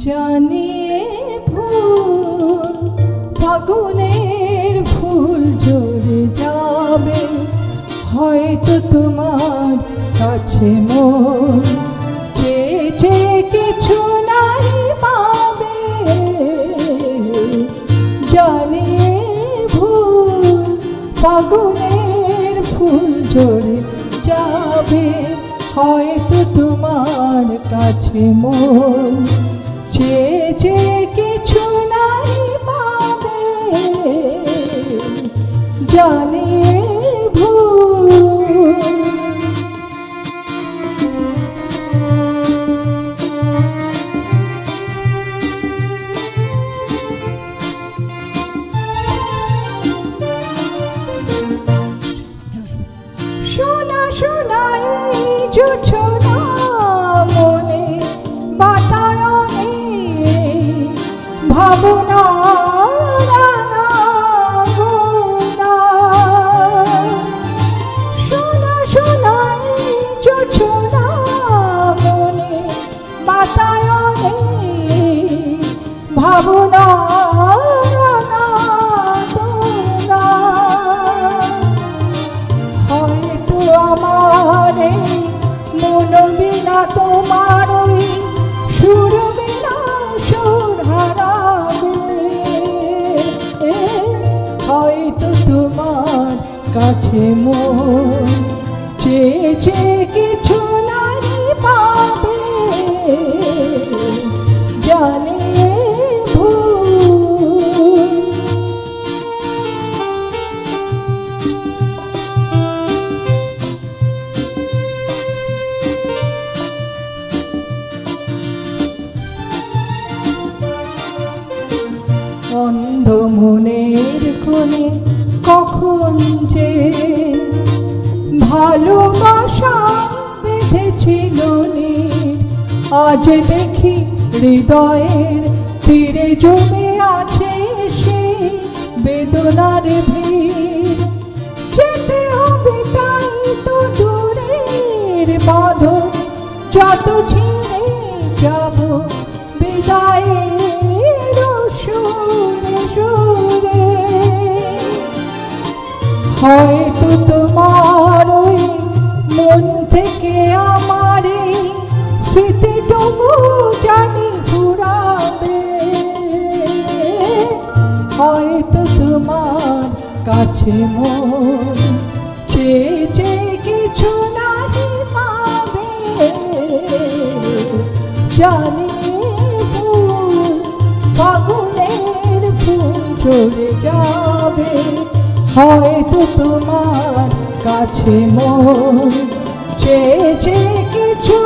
জানিয়ে ভুল ফাগুনের ফুল ঝরে যাবে, হয়তো তোমার কাছে মন চেয়ে চেয়ে কিছু নাই পাবে। জানিয়ে ভুল ফাগুনের ফুল ঝরে যাবে, হয়তো তোমার কাছে মন চেয়ে চেয়ে কিছু নাই পাবে। জানিয়ে ভুল শোনা শোনাই জোছনা মনে বাতায়নে ভাবনা রাঙা গোনা। শোনা শোনাই জোছনা মনে বাতায়নে ভাবনা তোমার ওই সুর বিনা সুর হারাবে, হয়তো তোমার কাছে মন চেয়ে চেয়ে কিছু নাই পাবে। জানিয়ে ভুল অন্ধ মনের কোণে কখন যে ভালোবাসা বেঁধেছিল নীর, আজ দেখি হৃদয়ের তীরে জমে আছে সেই বেদনার ভিড়। যেতে হবে তাই তো দূরের বাঁধন, যত ছিঁড়ে যাব বিদায়ের সুরে সুরে। হয়তো তোমার ওই মন থেকে আমার স্মৃতিটুকু জানি ফুরাবে, হয়তো তোমার কাছে মন চেয়ে চেয়ে কিছু নাই পাবে। জানি ফাগুনের ফুল ঝরে যাবে, হয়তো তোমার কাছে মন চেয়ে চেয়ে কিছু